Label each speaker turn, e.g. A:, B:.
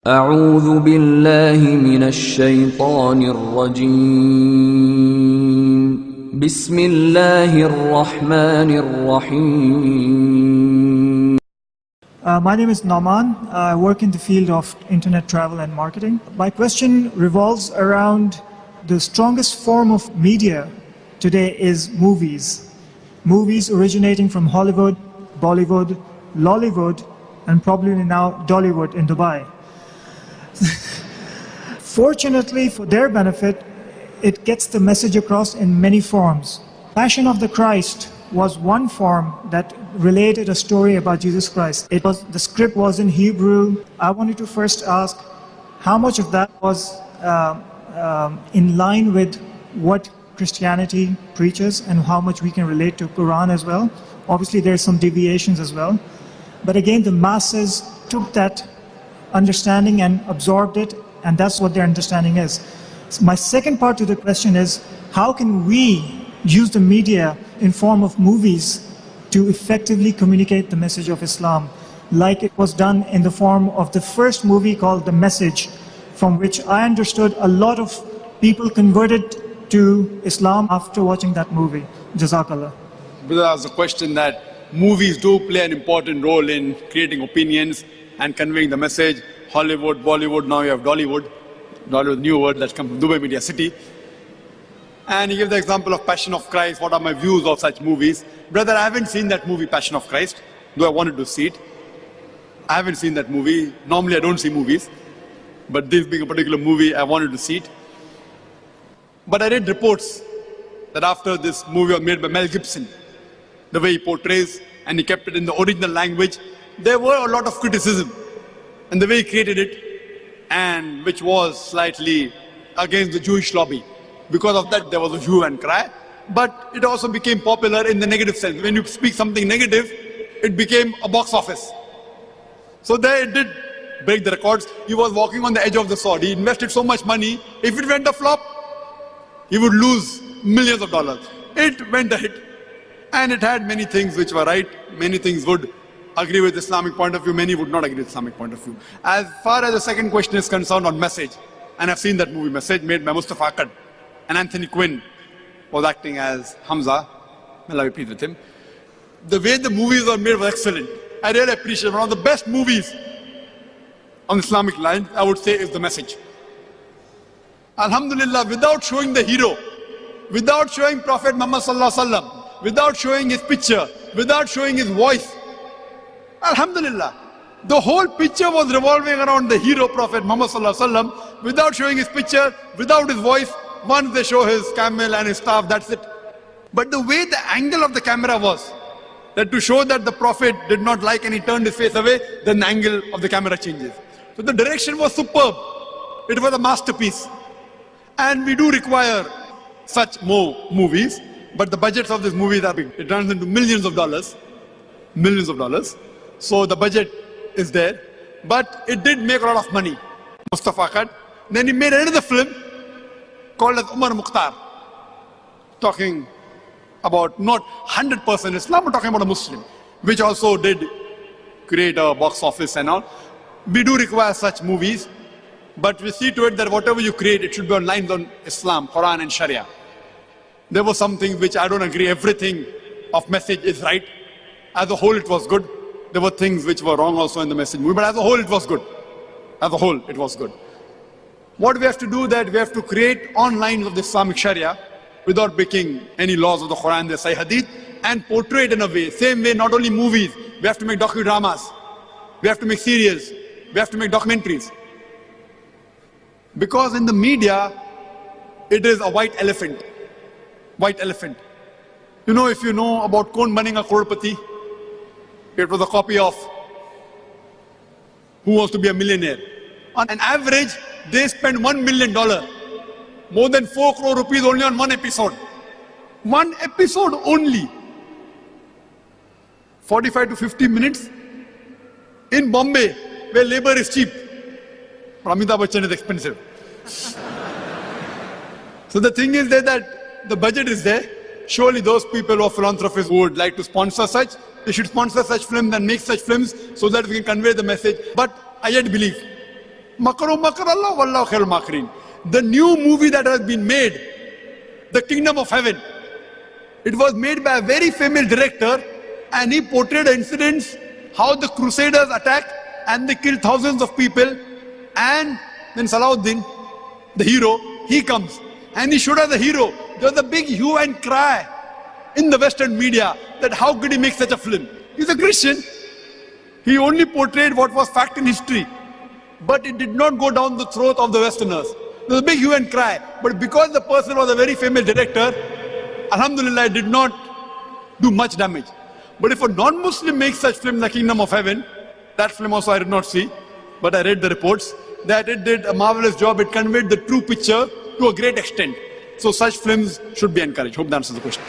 A: أعوذ بالله من الشيطان الرجيم بسم الله الرحمن الرحيم.
B: My name is Nauman. I work in the field of internet travel and marketing. My question revolves around the strongest form of media today is movies. Movies originating from Hollywood, Bollywood, Lollywood, and probably now Dollywood in Dubai. Fortunately for their benefit, it gets the message across in many forms. Passion of the Christ was one form that related a story about Jesus Christ. The script was in Hebrew. I wanted to first ask how much of that was in line with what Christianity preaches and how much we can relate to Quran as well. Obviously there's some deviations as well. But again, the masses took that understanding and absorbed it, and that's what their understanding is. So my second part to the question is, how can we use the media in form of movies to effectively communicate the message of Islam, like it was done in the form of the first movie called The Message, from which I understood a lot of people converted to Islam after watching that movie. Jazakallah.
C: Brother asked a question that movies do play an important role in creating opinions and conveying the message. Hollywood, Bollywood, now you have Dollywood. Dollywood, new word that's come from Dubai Media City. And he gave the example of Passion of Christ. What are my views of such movies? Brother, I haven't seen that movie, Passion of Christ, though I wanted to see it. I haven't seen that movie. Normally I don't see movies, but this being a particular movie, I wanted to see it. But I read reports that after this movie was made by Mel Gibson, the way he portrays, and he kept it in the original language, there were a lot of criticism in the way he created it, and which was slightly against the Jewish lobby. Because of that, there was a hue and cry. But it also became popular in the negative sense. When you speak something negative, it became a box office. So there it did break the records. He was walking on the edge of the sword. He invested so much money. If it went a flop, he would lose millions of dollars. It went a hit. And it had many things which were right. Many things would agree with Islamic point of view. Many would not agree with Islamic point of view. As far as the second question is concerned on Message, and I've seen that movie Message made by Mustafa Akkad, and Anthony Quinn was acting as Hamza. May Allah be pleased with him. The way the movies were made was excellent. I really appreciate it. One of the best movies on Islamic lines, I would say, is The Message. Alhamdulillah, without showing the hero, without showing Prophet Muhammad sallallahu alaihi wasallam, without showing his picture, without showing his voice, Alhamdulillah, the whole picture was revolving around the hero Prophet Muhammad sallallahu alaihi wasallam, without showing his picture, without his voice. Once they show his camel and his staff, that's it. But the way the angle of the camera was, that to show that the Prophet did not like and he turned his face away, then the angle of the camera changes. So the direction was superb. It was a masterpiece. And we do require such more movies, but the budgets of these movies are big. It runs into millions of dollars. Millions of dollars. So the budget is there. But it did make a lot of money. Mustafa Akkad. Then he made another film called as Umar Mukhtar, talking about not 100% Islam, but talking about a Muslim, which also did create a box office and all. We do require such movies, but we see to it that whatever you create, it should be on lines on Islam, Quran and Sharia. There were some things which I don't agree. Everything of Message is right. As a whole, it was good. There were things which were wrong also in the Message movie, but as a whole, it was good. As a whole, it was good. What we have to do that we have to create on lines of the Islamic Sharia without breaking any laws of the Quran, the Sahih Hadith, and portray it in a way. Same way, not only movies, we have to make docudramas, we have to make serials, we have to make documentaries. Because in the media, it is a white elephant. White elephant. You know, if you know about Kaun Banega Crorepati, it was a copy of Who Wants to Be a Millionaire. On an average, they spend $1 million. More than 4 crore rupees only on one episode. One episode only. 45 to 50 minutes. In Bombay, where labor is cheap. But Amitabh Bachchan is expensive. So the thing is that the budget is there. Surely those people or philanthropists who would like to sponsor such, they should sponsor such films and make such films so that we can convey the message. But I yet believe Makru makr Allah, wallahu khairul makirin. The new movie that has been made, The Kingdom of Heaven, it was made by a very famous director, and he portrayed incidents, how the Crusaders attacked and they killed thousands of people, and then Salahuddin, the hero, he comes and he showed us the hero. There was a big hue and cry in the Western media that how could he make such a film? He's a Christian. He only portrayed what was fact in history, but it did not go down the throat of the Westerners. There was a big hue and cry, but because the person was a very famous director, Alhamdulillah, it did not do much damage. But if a non-Muslim makes such film, The Kingdom of Heaven, that film also I did not see, but I read the reports, that it did a marvelous job. It conveyed the true picture to a great extent. So such films should be encouraged. Hope that answers the question.